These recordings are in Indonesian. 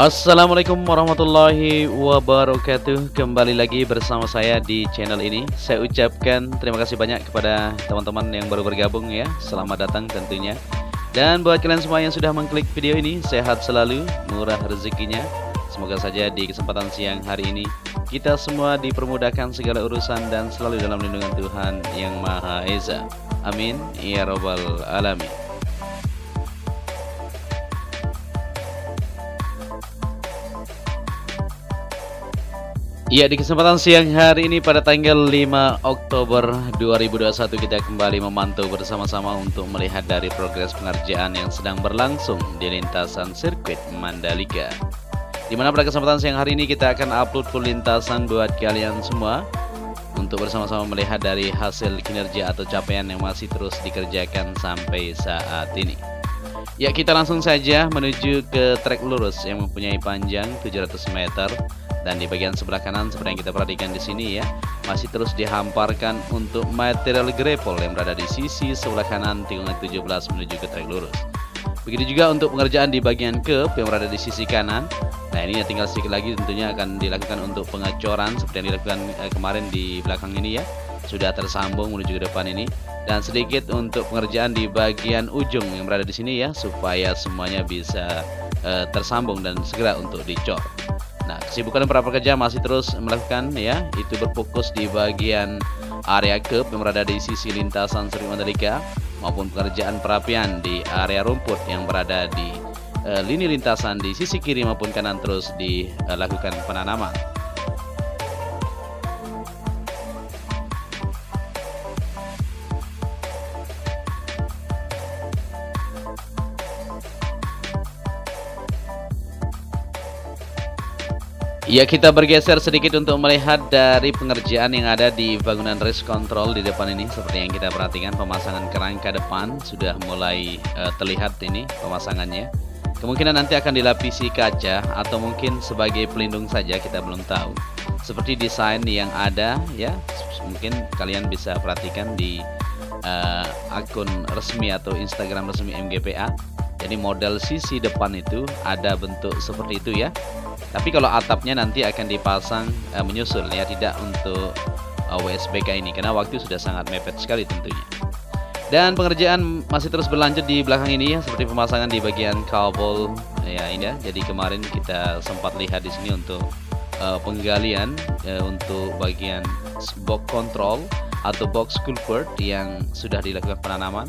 Assalamualaikum warahmatullahi wabarakatuh. Kembali lagi bersama saya di channel ini. Saya ucapkan terima kasih banyak kepada teman-teman yang baru bergabung ya. Selamat datang tentunya. Dan buat kalian semua yang sudah mengklik video ini, sehat selalu, murah rezekinya. Semoga saja di kesempatan siang hari ini kita semua dipermudahkan segala urusan dan selalu dalam lindungan Tuhan yang Maha Esa. Amin ya rabbal alamin. Ya, di kesempatan siang hari ini pada tanggal 5 Oktober 2021 kita kembali memantau bersama-sama untuk melihat dari progres pengerjaan yang sedang berlangsung di lintasan sirkuit Mandalika. Di mana pada kesempatan siang hari ini kita akan upload full lintasan buat kalian semua untuk bersama-sama melihat dari hasil kinerja atau capaian yang masih terus dikerjakan sampai saat ini. Ya, kita langsung saja menuju ke trek lurus yang mempunyai panjang 700 meter. Dan di bagian sebelah kanan seperti yang kita perhatikan di sini ya, masih terus dihamparkan untuk material grapple yang berada di sisi sebelah kanan tikungan 17 menuju ke trek lurus. Begitu juga untuk pengerjaan di bagian curb yang berada di sisi kanan. Nah, ini ya tinggal sedikit lagi tentunya akan dilakukan untuk pengecoran seperti yang dilakukan kemarin di belakang ini ya. Sudah tersambung menuju ke depan ini. Dan sedikit untuk pengerjaan di bagian ujung yang berada di sini ya, supaya semuanya bisa tersambung dan segera untuk dicor. Nah, kesibukan para pekerja masih terus melakukan ya, itu berfokus di bagian area curb yang berada di sisi lintasan sirkuit Mandalika maupun pekerjaan perapian di area rumput yang berada di lini lintasan di sisi kiri maupun kanan terus dilakukan penanaman. Ya, kita bergeser sedikit untuk melihat dari pengerjaan yang ada di bangunan race control di depan ini. Seperti yang kita perhatikan, pemasangan kerangka depan sudah mulai terlihat ini pemasangannya. Kemungkinan nanti akan dilapisi kaca atau mungkin sebagai pelindung saja, kita belum tahu. Seperti desain yang ada ya, mungkin kalian bisa perhatikan di akun resmi atau Instagram resmi MGPA. Jadi model sisi depan itu ada bentuk seperti itu ya. Tapi kalau atapnya nanti akan dipasang menyusul ya, tidak untuk WSBK ini karena waktu sudah sangat mepet sekali tentunya. Dan pengerjaan masih terus berlanjut di belakang ini ya, seperti pemasangan di bagian kabel ya ini ya. Jadi kemarin kita sempat lihat di sini untuk penggalian untuk bagian box control atau box culvert yang sudah dilakukan penanaman.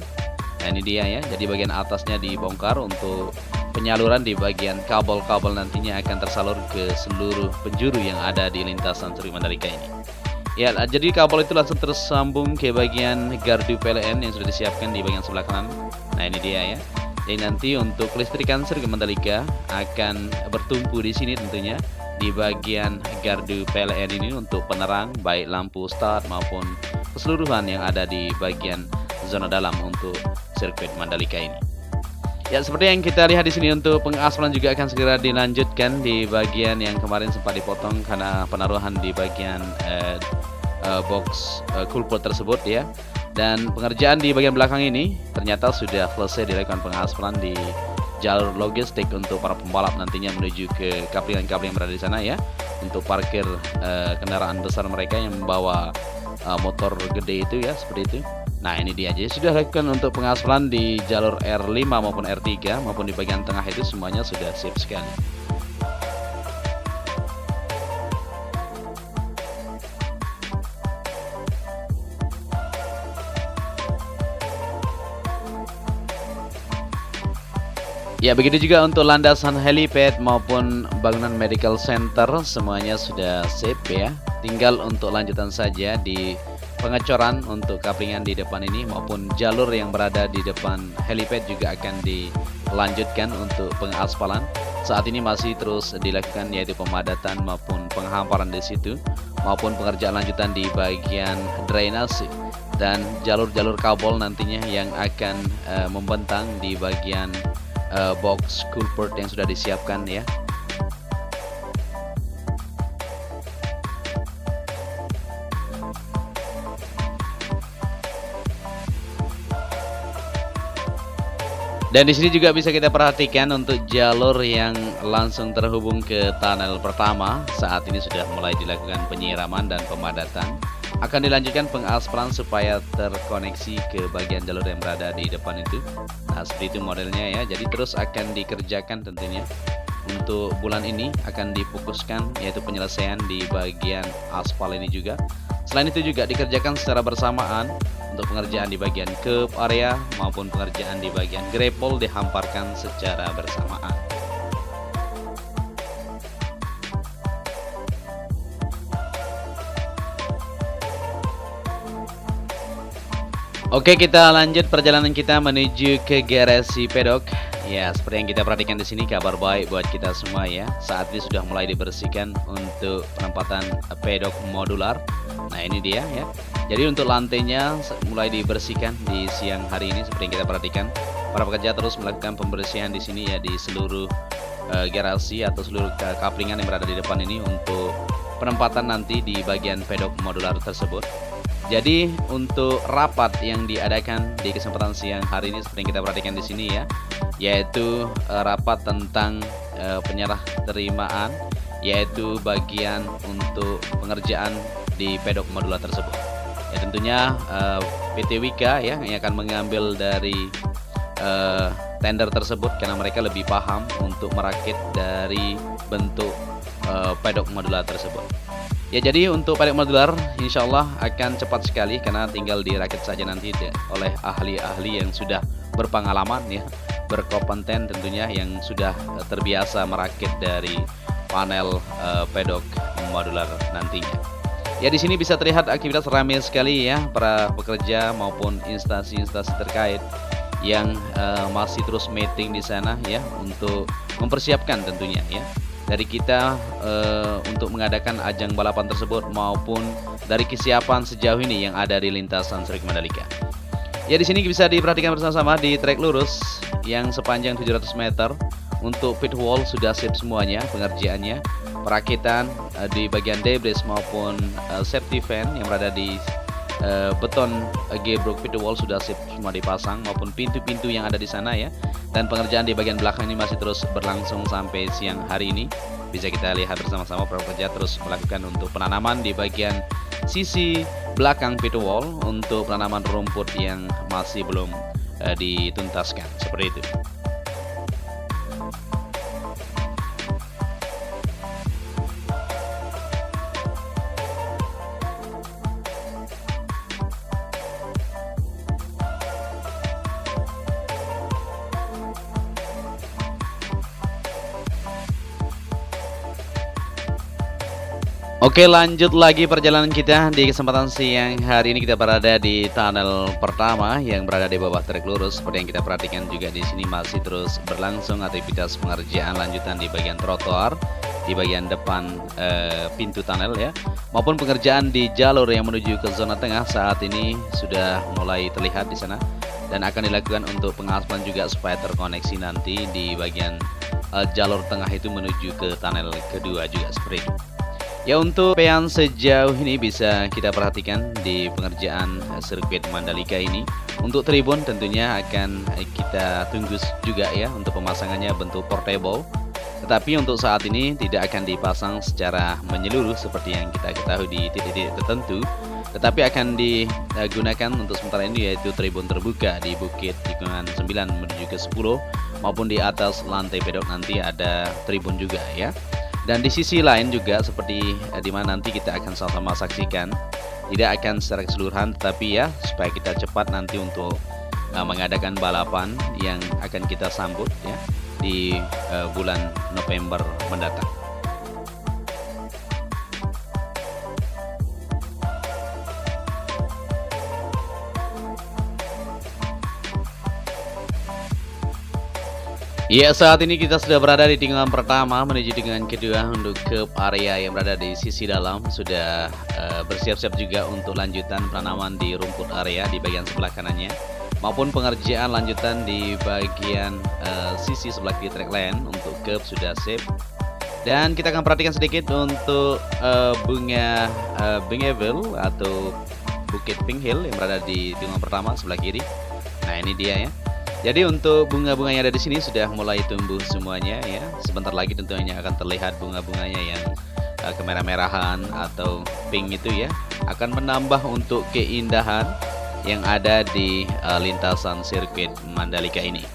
Nah, ini dia ya. Jadi bagian atasnya dibongkar untuk penyaluran di bagian kabel-kabel nantinya akan tersalur ke seluruh penjuru yang ada di lintasan sirkuit Mandalika ini. Ya, jadi kabel itu langsung tersambung ke bagian gardu PLN yang sudah disiapkan di bagian sebelah kanan. Nah, ini dia ya. Jadi nanti untuk kelistrikan sirkuit Mandalika akan bertumpu di sini tentunya di bagian gardu PLN ini untuk penerang baik lampu start maupun keseluruhan yang ada di bagian zona dalam untuk sirkuit Mandalika ini. Ya, seperti yang kita lihat di sini untuk pengaspalan juga akan segera dilanjutkan di bagian yang kemarin sempat dipotong karena penaruhan di bagian box culvert tersebut ya. Dan pengerjaan di bagian belakang ini ternyata sudah selesai dilakukan pengaspalan di jalur logistik untuk para pembalap nantinya menuju ke kaplingan-kaplingan yang berada di sana ya, untuk parkir kendaraan besar mereka yang membawa motor gede itu ya, seperti itu. Nah, ini dia aja sudah lakukan untuk pengaspalan di jalur R5 maupun R3 maupun di bagian tengah itu semuanya sudah sip sekali. Ya, begitu juga untuk landasan helipad maupun bangunan medical center semuanya sudah sip ya. Tinggal untuk lanjutan saja di pengecoran untuk kaplingan di depan ini maupun jalur yang berada di depan helipad juga akan dilanjutkan untuk pengaspalan. Saat ini masih terus dilakukan yaitu pemadatan maupun penghamparan di situ maupun pengerjaan lanjutan di bagian drainase dan jalur-jalur kabel nantinya yang akan membentang di bagian box culvert yang sudah disiapkan ya. Dan di sini juga bisa kita perhatikan untuk jalur yang langsung terhubung ke tunnel pertama. Saat ini sudah mulai dilakukan penyiraman dan pemadatan. Akan dilanjutkan pengaspalan supaya terkoneksi ke bagian jalur yang berada di depan itu. Nah, seperti itu modelnya ya. Jadi terus akan dikerjakan tentunya. Untuk bulan ini akan difokuskan yaitu penyelesaian di bagian aspal ini juga. Selain itu juga dikerjakan secara bersamaan untuk pengerjaan di bagian curb area maupun pengerjaan di bagian gravel dihamparkan secara bersamaan. Oke, kita lanjut perjalanan kita menuju ke garasi pedok. Ya, seperti yang kita perhatikan di sini, kabar baik buat kita semua ya. Saat ini sudah mulai dibersihkan untuk penempatan pedok modular. Nah, ini dia ya. Jadi untuk lantainya mulai dibersihkan di siang hari ini seperti yang kita perhatikan. Para pekerja terus melakukan pembersihan di sini ya di seluruh garasi atau seluruh kaplingan yang berada di depan ini untuk penempatan nanti di bagian pedok modular tersebut. Jadi untuk rapat yang diadakan di kesempatan siang hari ini seperti yang kita perhatikan di sini ya, yaitu rapat tentang penyerah terimaan, yaitu bagian untuk pengerjaan di pedok modular tersebut. Ya tentunya PT Wika ya yang akan mengambil dari tender tersebut karena mereka lebih paham untuk merakit dari bentuk pedok modular tersebut. Ya, jadi untuk pedok modular insya Allah akan cepat sekali karena tinggal dirakit saja nanti oleh ahli-ahli yang sudah berpengalaman ya, berkompeten tentunya, yang sudah terbiasa merakit dari panel pedok modular nantinya. Ya, di sini bisa terlihat aktivitas ramai sekali ya para pekerja maupun instansi-instansi terkait yang masih terus meeting di sana ya untuk mempersiapkan tentunya ya. Dari kita untuk mengadakan ajang balapan tersebut maupun dari kesiapan sejauh ini yang ada di lintasan sirkuit Mandalika. Ya, di sini bisa diperhatikan bersama-sama di trek lurus yang sepanjang 700 meter. Untuk pit wall sudah siap semuanya pengerjaannya. Perakitan di bagian debris maupun safety fan yang berada di beton gearbox pit wall sudah siap semua dipasang maupun pintu-pintu yang ada di sana ya. Dan pengerjaan di bagian belakang ini masih terus berlangsung sampai siang hari ini. Bisa kita lihat bersama-sama para pekerja terus melakukan untuk penanaman di bagian sisi belakang pit wall untuk penanaman rumput yang masih belum dituntaskan seperti itu. Oke, lanjut lagi perjalanan kita. Di kesempatan siang hari ini kita berada di tunnel pertama yang berada di bawah trek lurus. Seperti yang kita perhatikan juga di sini masih terus berlangsung aktivitas pengerjaan lanjutan di bagian trotoar, di bagian depan pintu tunnel ya, maupun pengerjaan di jalur yang menuju ke zona tengah saat ini sudah mulai terlihat di sana dan akan dilakukan untuk pengaspalan juga supaya terkoneksi nanti di bagian jalur tengah itu menuju ke tunnel kedua juga seperti itu. Ya, untuk pean sejauh ini bisa kita perhatikan di pengerjaan sirkuit Mandalika ini. Untuk tribun tentunya akan kita tunggu juga ya untuk pemasangannya bentuk portable. Tetapi untuk saat ini tidak akan dipasang secara menyeluruh seperti yang kita ketahui di titik-titik tertentu. Tetapi akan digunakan untuk sementara ini yaitu tribun terbuka di bukit tikungan 9 menuju ke 10 maupun di atas lantai pedok nanti ada tribun juga ya. Dan di sisi lain juga seperti di mana nanti kita akan sama-sama saksikan, tidak akan secara keseluruhan tetapi ya supaya kita cepat nanti untuk mengadakan balapan yang akan kita sambut ya di bulan November mendatang. Ya, saat ini kita sudah berada di tikungan pertama menuju tikungan kedua untuk curb area yang berada di sisi dalam. Sudah bersiap-siap juga untuk lanjutan penanaman di rumput area di bagian sebelah kanannya maupun pengerjaan lanjutan di bagian sisi sebelah kiri track lane. Untuk curb sudah sip. Dan kita akan perhatikan sedikit untuk bunga Bingeville atau Bukit Pink Hill yang berada di tikungan pertama sebelah kiri. Nah, ini dia ya. Jadi untuk bunga-bunga yang ada di sini sudah mulai tumbuh semuanya ya. Sebentar lagi tentunya akan terlihat bunga-bunganya yang kemerah-merahan atau pink itu ya, akan menambah untuk keindahan yang ada di lintasan sirkuit Mandalika ini.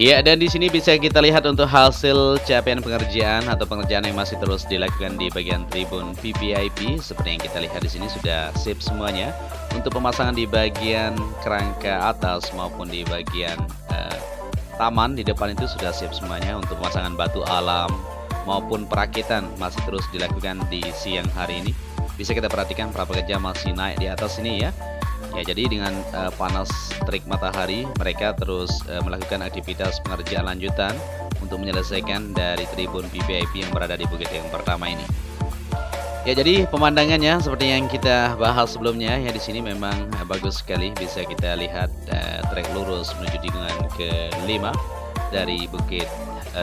Ya, dan di sini bisa kita lihat untuk hasil capaian pengerjaan atau pengerjaan yang masih terus dilakukan di bagian tribun VVIP. Seperti yang kita lihat di sini sudah sip semuanya untuk pemasangan di bagian kerangka atas maupun di bagian taman di depan itu sudah siap semuanya. Untuk pemasangan batu alam maupun perakitan masih terus dilakukan di siang hari ini. Bisa kita perhatikan para pekerja masih naik di atas ini ya. Ya, jadi dengan panas terik matahari, mereka terus melakukan aktivitas pengerjaan lanjutan untuk menyelesaikan dari tribun VVIP yang berada di bukit yang pertama ini. Ya, jadi pemandangannya seperti yang kita bahas sebelumnya ya, di sini memang bagus sekali. Bisa kita lihat trek lurus menuju tikungan ke-5 dari bukit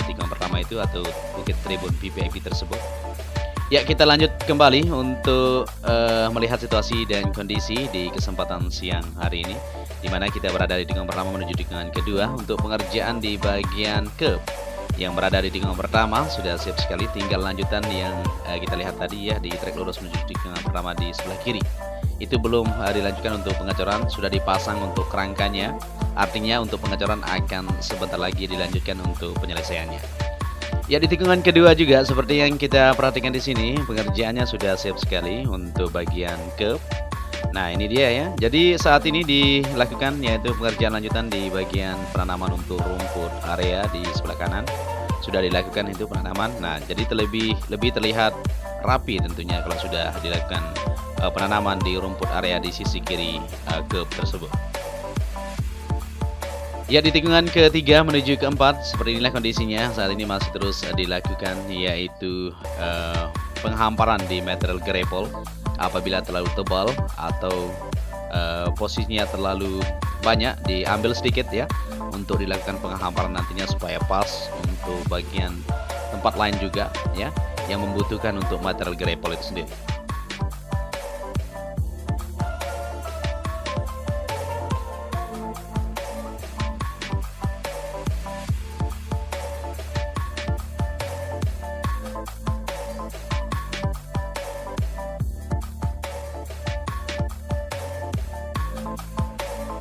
tikungan pertama itu atau bukit tribun VVIP tersebut. Ya, kita lanjut kembali untuk melihat situasi dan kondisi di kesempatan siang hari ini, di mana kita berada di tikungan pertama menuju tikungan kedua. Untuk pengerjaan di bagian curb yang berada di tikungan pertama sudah siap sekali, tinggal lanjutan yang kita lihat tadi ya, di trek lurus menuju tikungan pertama di sebelah kiri. Itu belum dilanjutkan untuk pengecoran, sudah dipasang untuk kerangkanya. Artinya untuk pengecoran akan sebentar lagi dilanjutkan untuk penyelesaiannya. Ya, di tikungan kedua juga seperti yang kita perhatikan di sini, pengerjaannya sudah siap sekali untuk bagian curb. Nah, ini dia ya. Jadi saat ini dilakukan yaitu pengerjaan lanjutan di bagian penanaman untuk rumput area di sebelah kanan. Sudah dilakukan itu penanaman. Nah, jadi lebih terlihat rapi tentunya kalau sudah dilakukan penanaman di rumput area di sisi kiri curb tersebut. Ya, di tikungan ketiga menuju keempat seperti inilah kondisinya saat ini masih terus dilakukan, yaitu penghamparan di material gravel apabila terlalu tebal atau posisinya terlalu banyak diambil sedikit ya, untuk dilakukan penghamparan nantinya supaya pas untuk bagian tempat lain juga ya yang membutuhkan untuk material gravel itu sendiri.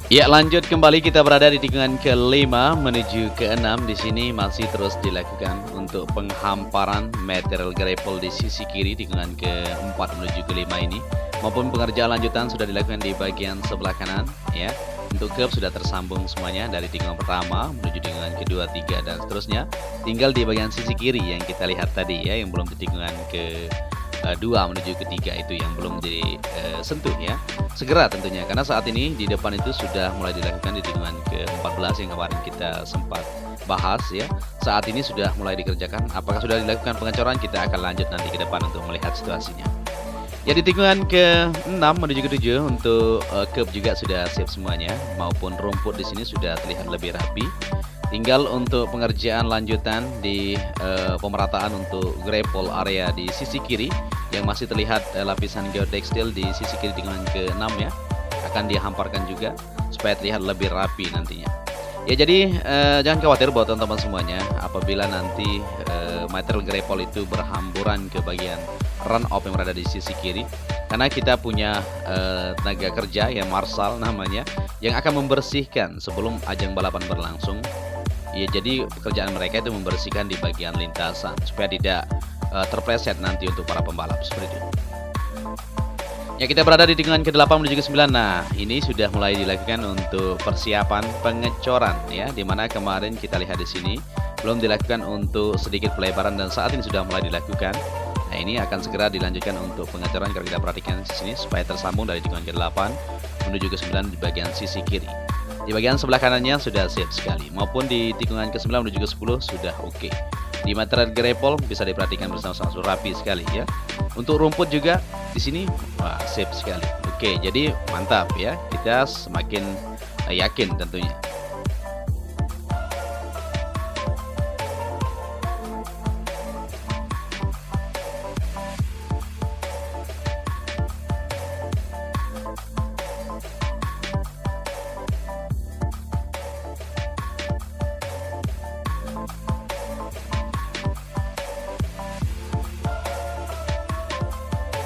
Ya, lanjut kembali kita berada di tikungan ke-5 menuju ke-6. Di sini masih terus dilakukan untuk penghamparan material gravel di sisi kiri tikungan ke-4 menuju ke-5 ini, maupun pengerjaan lanjutan sudah dilakukan di bagian sebelah kanan ya. Untuk curb sudah tersambung semuanya dari tikungan pertama menuju tikungan kedua, 3 dan seterusnya. Tinggal di bagian sisi kiri yang kita lihat tadi ya, yang belum di tikungan ke-2 menuju ke-3 itu yang belum disentuh ya. Segera tentunya, karena saat ini di depan itu sudah mulai dilakukan di tikungan ke-14 yang kemarin kita sempat bahas ya. Saat ini sudah mulai dikerjakan. Apakah sudah dilakukan pengecoran? Kita akan lanjut nanti ke depan untuk melihat situasinya. Ya, di tikungan ke-6 menuju ke-7 untuk curb juga sudah siap semuanya, maupun rumput di sini sudah terlihat lebih rapi. Tinggal untuk pengerjaan lanjutan di pemerataan untuk gravel area di sisi kiri yang masih terlihat lapisan geotekstil di sisi kiri tikungan ke-6 ya, akan dihamparkan juga supaya terlihat lebih rapi nantinya. Ya, jadi jangan khawatir buat teman-teman semuanya apabila nanti material gravel itu berhamburan ke bagian run off yang berada di sisi kiri, karena kita punya tenaga kerja yang marshal namanya yang akan membersihkan sebelum ajang balapan berlangsung. Ya, jadi pekerjaan mereka itu membersihkan di bagian lintasan supaya tidak terpleset nanti untuk para pembalap seperti itu. Ya, kita berada di tikungan ke-8 menuju ke-9. Nah, ini sudah mulai dilakukan untuk persiapan pengecoran ya, dimana kemarin kita lihat di sini belum dilakukan untuk sedikit pelebaran dan saat ini sudah mulai dilakukan. Nah, ini akan segera dilanjutkan untuk pengecoran kalau kita perhatikan di sini supaya tersambung dari tikungan ke-8 menuju ke-9 di bagian sisi kiri. Di bagian sebelah kanannya sudah siap sekali, maupun di tikungan ke-9 menuju ke-10 sudah oke. Di material gravel bisa diperhatikan bersama-sama rapi sekali ya. Untuk rumput juga di sini wah, siap sekali. Oke, jadi mantap ya, kita semakin yakin tentunya.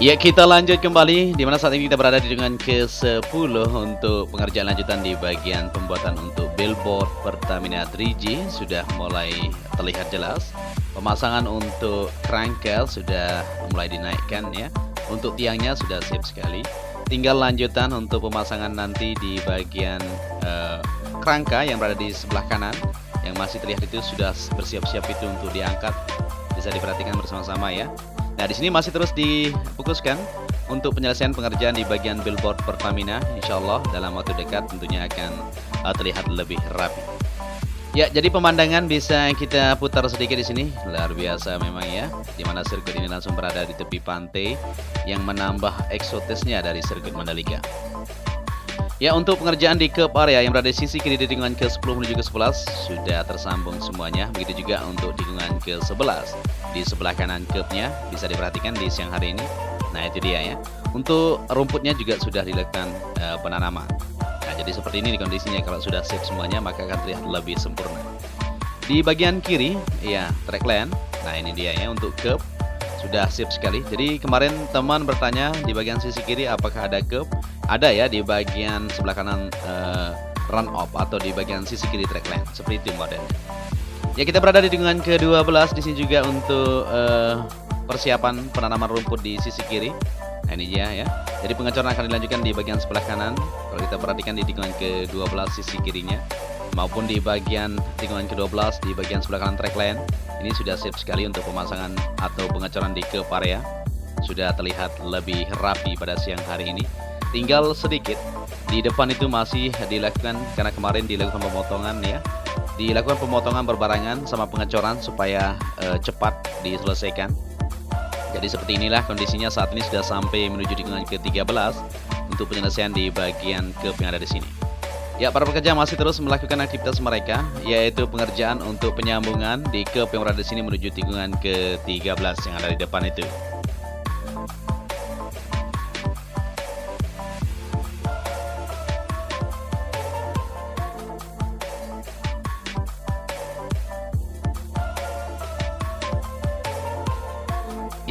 Ya, kita lanjut kembali di mana saat ini kita berada di dengan ke-10 untuk pengerjaan lanjutan di bagian pembuatan untuk billboard Pertamina 3G sudah mulai terlihat jelas. Pemasangan untuk crankel sudah mulai dinaikkan ya. Untuk tiangnya sudah siap sekali. Tinggal lanjutan untuk pemasangan nanti di bagian kerangka yang berada di sebelah kanan yang masih terlihat itu sudah bersiap-siap itu untuk diangkat. Bisa diperhatikan bersama-sama ya. Nah, di sini masih terus difokuskan untuk penyelesaian pengerjaan di bagian billboard Pertamina. Insya Allah dalam waktu dekat tentunya akan terlihat lebih rapi. Ya, jadi pemandangan bisa kita putar sedikit di sini. Luar biasa memang ya, di mana sirkuit ini langsung berada di tepi pantai yang menambah eksotisnya dari sirkuit Mandalika. Ya, untuk pengerjaan di curb area yang berada di sisi kiri di tikungan ke-10 menuju ke-11 sudah tersambung semuanya. Begitu juga untuk tikungan ke-11 di sebelah kanan curbnya bisa diperhatikan di siang hari ini. Nah, itu dia ya. Untuk rumputnya juga sudah dilakukan penanaman. Nah, jadi seperti ini kondisinya. Kalau sudah siap semuanya maka akan terlihat lebih sempurna. Di bagian kiri ya track lane. Nah, ini dia ya untuk curb sudah siap sekali. Jadi kemarin teman bertanya di bagian sisi kiri apakah ada curb? Ada ya di bagian sebelah kanan run off atau di bagian sisi kiri track lane. Seperti itu modelnya. Ya, kita berada di tikungan ke-12 di sini juga untuk persiapan penanaman rumput di sisi kiri. Nah, ini dia ya. Jadi pengecoran akan dilanjutkan di bagian sebelah kanan. Kalau kita perhatikan di tikungan ke-12 sisi kirinya maupun di bagian tikungan ke-12 di bagian sebelah kanan track lane. Ini sudah siap sekali untuk pemasangan atau pengecoran di curb area. Sudah terlihat lebih rapi pada siang hari ini. Tinggal sedikit di depan itu masih dilakukan karena kemarin dilakukan pemotongan ya. Dilakukan pemotongan berbarengan sama pengecoran supaya cepat diselesaikan. Jadi seperti inilah kondisinya saat ini sudah sampai menuju tikungan ke-13 untuk penyelesaian di bagian curb yang ada di sini. Ya, para pekerja masih terus melakukan aktivitas mereka, yaitu pengerjaan untuk penyambungan di curb yang berada di sini menuju tikungan ke-13 yang ada di depan itu.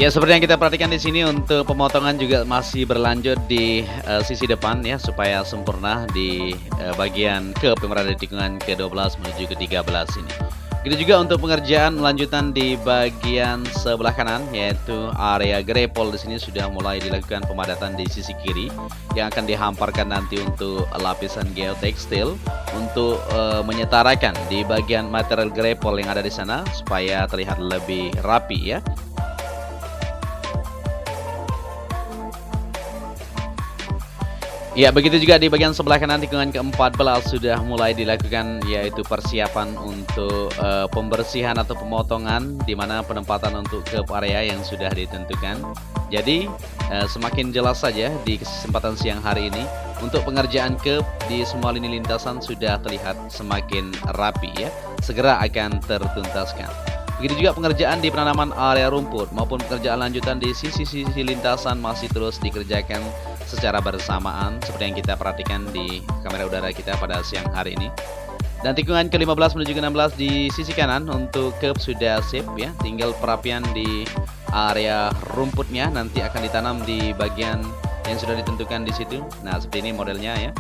Ya, seperti yang kita perhatikan di sini untuk pemotongan juga masih berlanjut di sisi depan ya supaya sempurna di bagian curb yang berada di tikungan ke-12 menuju ke-13 ini. Begitu juga untuk pengerjaan lanjutan di bagian sebelah kanan yaitu area grepol di sini sudah mulai dilakukan pemadatan di sisi kiri yang akan dihamparkan nanti untuk lapisan geotekstil untuk menyetarakan di bagian material grepol yang ada di sana supaya terlihat lebih rapi ya. Ya, begitu juga di bagian sebelah kanan tikungan ke-14 sudah mulai dilakukan yaitu persiapan untuk pembersihan atau pemotongan di mana penempatan untuk curb area yang sudah ditentukan. Jadi semakin jelas saja di kesempatan siang hari ini untuk pengerjaan curb di semua lini lintasan sudah terlihat semakin rapi ya. Segera akan tertuntaskan. Begitu juga pengerjaan di penanaman area rumput maupun pekerjaan lanjutan di sisi-sisi lintasan masih terus dikerjakan secara bersamaan seperti yang kita perhatikan di kamera udara kita pada siang hari ini. Dan tikungan ke-15 menuju ke-16 di sisi kanan untuk curb sudah sip ya. Tinggal perapian di area rumputnya nanti akan ditanam di bagian yang sudah ditentukan di situ. Nah, seperti ini modelnya ya.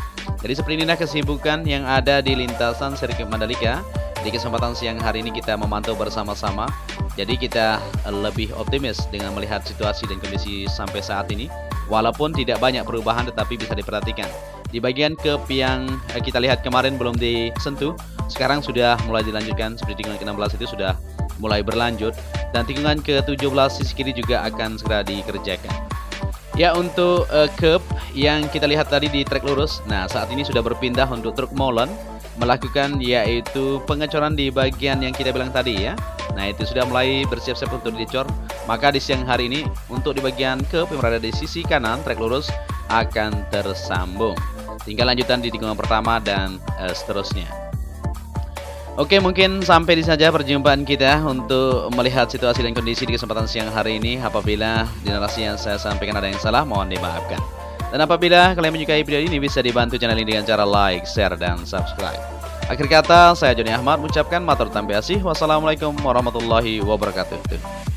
Jadi seperti inilah kesibukan yang ada di lintasan sirkuit Mandalika. Di kesempatan siang hari ini kita memantau bersama-sama. Jadi kita lebih optimis dengan melihat situasi dan kondisi sampai saat ini. Walaupun tidak banyak perubahan tetapi bisa diperhatikan. Di bagian curb yang kita lihat kemarin belum disentuh, sekarang sudah mulai dilanjutkan seperti tikungan ke-16 itu sudah mulai berlanjut. Dan tikungan ke-17 sisi kiri juga akan segera dikerjakan. Ya, untuk curb yang kita lihat tadi di trek lurus, nah saat ini sudah berpindah untuk truk molen melakukan yaitu pengecoran di bagian yang kita bilang tadi ya. Nah, itu sudah mulai bersiap-siap untuk dicor. Maka di siang hari ini untuk di bagian curb yang berada di sisi kanan trek lurus akan tersambung. Tinggal lanjutan di tikungan pertama dan seterusnya. Oke, mungkin sampai di saja perjumpaan kita untuk melihat situasi dan kondisi di kesempatan siang hari ini. Apabila di narasi yang saya sampaikan ada yang salah, mohon dimaafkan. Dan apabila kalian menyukai video ini, bisa dibantu channel ini dengan cara like, share, dan subscribe. Akhir kata, saya Joni Ahmad mengucapkan matur tambiasih. Wassalamualaikum warahmatullahi wabarakatuh.